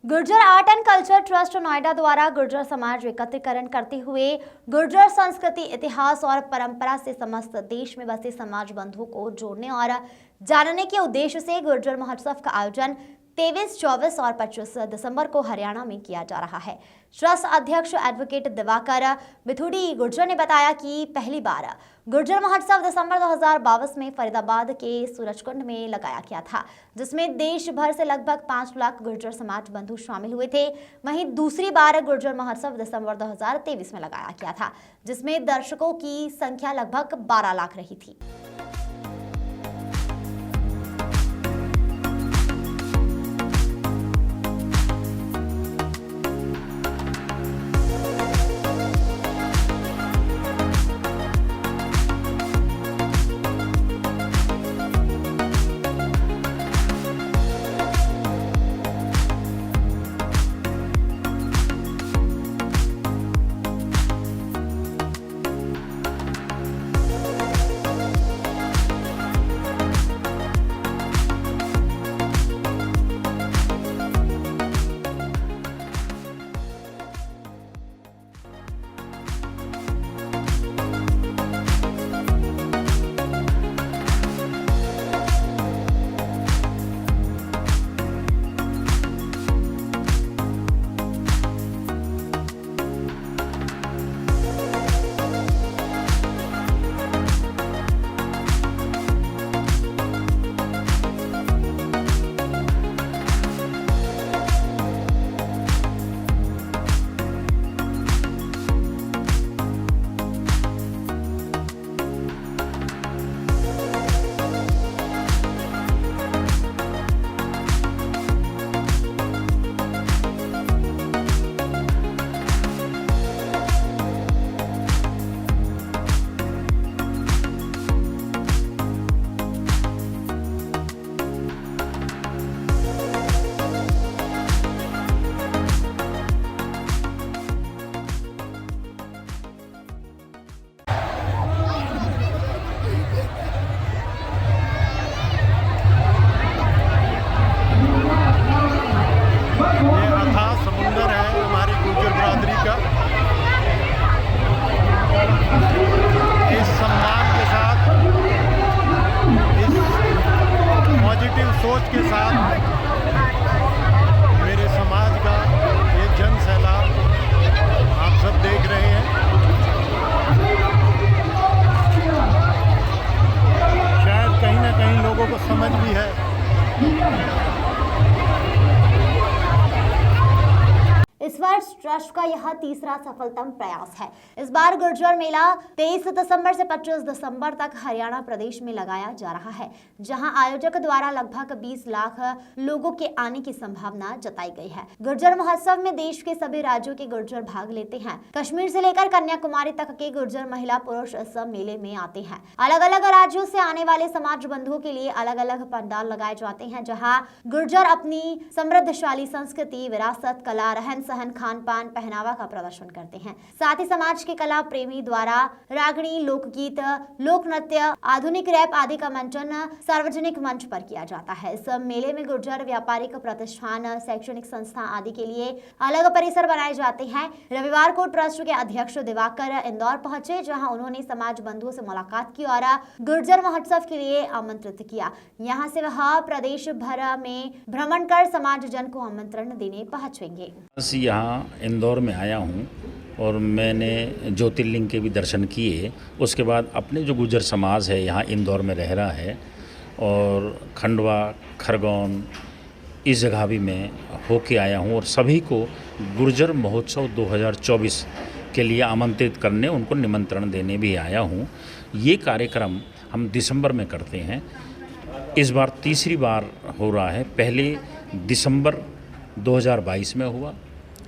Gurjar art and culture trust Noida द्वारा गुर्जर समाज एकत्रीकरण करते हुए गुर्जर संस्कृति, इतिहास और परंपरा से समस्त देश में बसे समाज बंधुओं को जोड़ने और जानने के उद्देश्य से गुर्जर महोत्सव का आयोजन 23, 24 और 25 दिसंबर को हरियाणा में किया जा रहा है। ट्रस्ट अध्यक्ष एडवोकेट दिवाकर बिथुड़ी गुर्जर ने बताया कि पहली बार गुर्जर महोत्सव दिसंबर 2022 में फरीदाबाद के सूरजकुंड में लगाया गया था, जिसमें देश भर से लगभग 5 लाख गुर्जर समाज बंधु शामिल हुए थे। वहीं दूसरी बार गुर्जर महोत्सव दिसंबर 2023 में लगाया गया था, जिसमें दर्शकों की संख्या लगभग 12 लाख रही थी। सोच के साथ मेरे समाज का ये जन सैलाब आप सब देख रहे हैं। शायद कहीं ना कहीं लोगों को समझ भी है। इस वर्ष ट्रस्ट का यह तीसरा सफलतम प्रयास है। इस बार गुर्जर मेला 23 दिसंबर से 25 दिसंबर तक हरियाणा प्रदेश में लगाया जा रहा है, जहां आयोजक द्वारा लगभग 20 लाख लोगों के आने की संभावना जताई गई है। गुर्जर महोत्सव में देश के सभी राज्यों के गुर्जर भाग लेते हैं। कश्मीर से लेकर कन्याकुमारी तक के गुर्जर महिला पुरुष इस मेले में आते हैं। अलग अलग राज्यों से आने वाले समाज बंधुओं के लिए अलग अलग पंडाल लगाए जाते हैं, जहाँ गुर्जर अपनी समृद्धशाली संस्कृति, विरासत, कला, रहन सहन, खान पान, पहनावा का प्रदर्शन करते हैं। साथ ही समाज के कला प्रेमी द्वारा रागणी, लोकगीत, लोक नृत्य, आधुनिक रैप आदि का मंचन सार्वजनिक मंच पर किया जाता है। इस मेले में गुर्जर व्यापारिक प्रतिष्ठान, शैक्षणिक संस्था आदि के लिए अलग परिसर बनाए जाते हैं। रविवार को ट्रस्ट के अध्यक्ष दिवाकर इंदौर पहुंचे, जहां उन्होंने समाज बंधुओं से मुलाकात की और गुर्जर महोत्सव के लिए आमंत्रित किया। यहां से वह प्रदेश भर में भ्रमण कर समाज जन को आमंत्रण देने पहुंचेंगे। यहाँ इंदौर में आया हूँ और मैंने ज्योतिर्लिंग के भी दर्शन किए। उसके बाद अपने जो गुर्जर समाज है यहाँ इंदौर में रह रहा है और खंडवा, खरगोन इस जगह भी मैं होके आया हूँ और सभी को गुर्जर महोत्सव 2024 के लिए आमंत्रित करने, उनको निमंत्रण देने भी आया हूँ। ये कार्यक्रम हम दिसंबर में करते हैं। इस बार तीसरी बार हो रहा है। पहले दिसंबर 2022 में हुआ,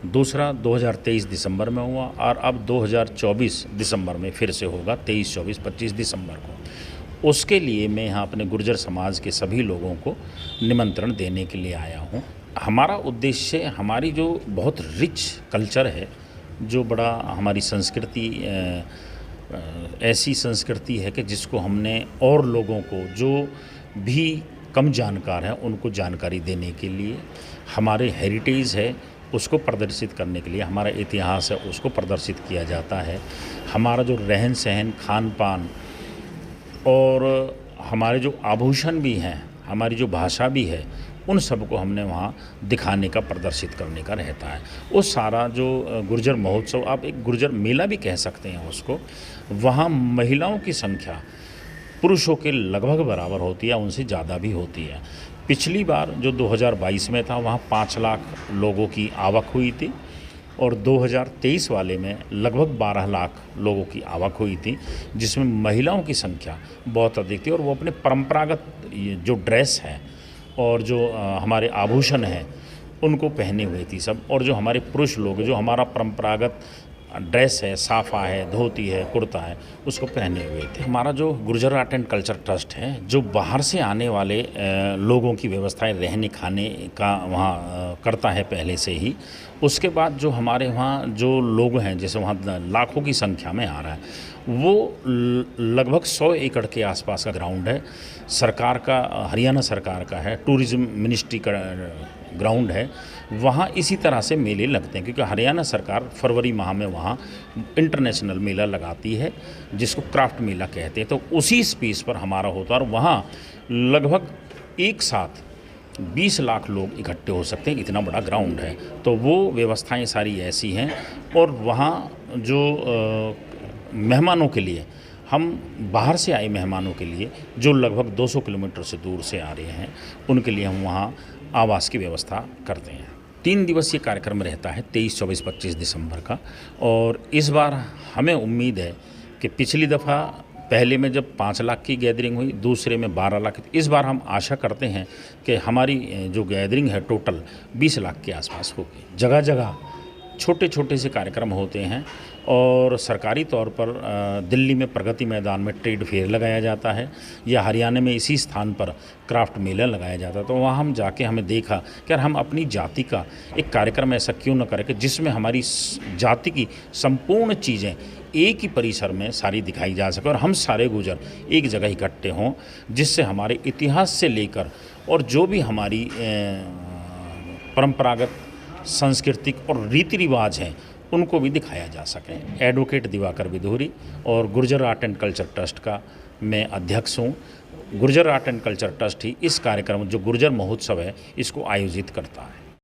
दूसरा 2023 दिसंबर में हुआ और अब 2024 दिसंबर में फिर से होगा, 23, 24, 25 दिसंबर को। उसके लिए मैं यहाँ अपने गुर्जर समाज के सभी लोगों को निमंत्रण देने के लिए आया हूँ। हमारा उद्देश्य हमारी जो बहुत रिच कल्चर है, जो बड़ा हमारी संस्कृति ऐसी संस्कृति है कि जिसको हमने और लोगों को जो भी कम जानकार हैं उनको जानकारी देने के लिए, हमारे हेरिटेज है उसको प्रदर्शित करने के लिए, हमारा इतिहास है उसको प्रदर्शित किया जाता है, हमारा जो रहन सहन, खान पान और हमारे जो आभूषण भी हैं, हमारी जो भाषा भी है, उन सब को हमने वहाँ दिखाने का, प्रदर्शित करने का रहता है। वो सारा जो गुर्जर महोत्सव, आप एक गुर्जर मेला भी कह सकते हैं उसको, वहाँ महिलाओं की संख्या पुरुषों के लगभग बराबर होती है, उनसे ज़्यादा भी होती है। पिछली बार जो 2022 में था वहाँ 5 लाख लोगों की आवक हुई थी और 2023 वाले में लगभग 12 लाख लोगों की आवक हुई थी, जिसमें महिलाओं की संख्या बहुत अधिक थी और वो अपने परंपरागत जो ड्रेस है और जो हमारे आभूषण हैं उनको पहने हुए थी सब, और जो हमारे पुरुष लोग, जो हमारा परंपरागत ड्रेस है, साफ़ा है, धोती है, कुर्ता है, उसको पहने हुए थे। हमारा जो Gurjar art and culture trust है, जो बाहर से आने वाले लोगों की व्यवस्थाएं रहने खाने का वहाँ करता है पहले से ही। उसके बाद जो हमारे वहाँ जो लोग हैं, जैसे वहाँ लाखों की संख्या में आ रहा है, वो लगभग 100 एकड़ के आसपास का ग्राउंड है, सरकार का, हरियाणा सरकार का है, टूरिज़्म मिनिस्ट्री का ग्राउंड है। वहाँ इसी तरह से मेले लगते हैं, क्योंकि हरियाणा सरकार फरवरी माह में वहाँ इंटरनेशनल मेला लगाती है, जिसको क्राफ्ट मेला कहते हैं। तो उसी स्पेस पर हमारा होता है और वहाँ लगभग एक साथ 20 लाख लोग इकट्ठे हो सकते हैं, इतना बड़ा ग्राउंड है। तो वो व्यवस्थाएं सारी ऐसी हैं। और वहाँ जो मेहमानों के लिए, हम बाहर से आए मेहमानों के लिए जो लगभग 200 किलोमीटर से दूर से आ रहे हैं, उनके लिए हम वहाँ आवास की व्यवस्था करते हैं। 3 दिवसीय कार्यक्रम रहता है 23, 24, 25 दिसंबर का। और इस बार हमें उम्मीद है कि पिछली दफ़ा पहले में जब 5 लाख की गैदरिंग हुई, दूसरे में 12 लाख, इस बार हम आशा करते हैं कि हमारी जो गैदरिंग है टोटल 20 लाख के आसपास होगी। जगह जगह छोटे छोटे से कार्यक्रम होते हैं और सरकारी तौर पर दिल्ली में प्रगति मैदान में ट्रेड फेयर लगाया जाता है, या हरियाणा में इसी स्थान पर क्राफ्ट मेला लगाया जाता है। तो वहाँ हम जाके हमें देखा कि हम अपनी जाति का एक कार्यक्रम ऐसा क्यों न करें कि जिसमें हमारी जाति की संपूर्ण चीज़ें एक ही परिसर में सारी दिखाई जा सके और हम सारे गुर्जर एक जगह इकट्ठे हों, जिससे हमारे इतिहास से लेकर और जो भी हमारी परंपरागत, सांस्कृतिक और रीति रिवाज हैं उनको भी दिखाया जा सके। एडवोकेट दिवाकर विधूरी और Gurjar art and culture trust का मैं अध्यक्ष हूँ। Gurjar art and culture trust ही इस कार्यक्रम जो गुर्जर महोत्सव है इसको आयोजित करता है।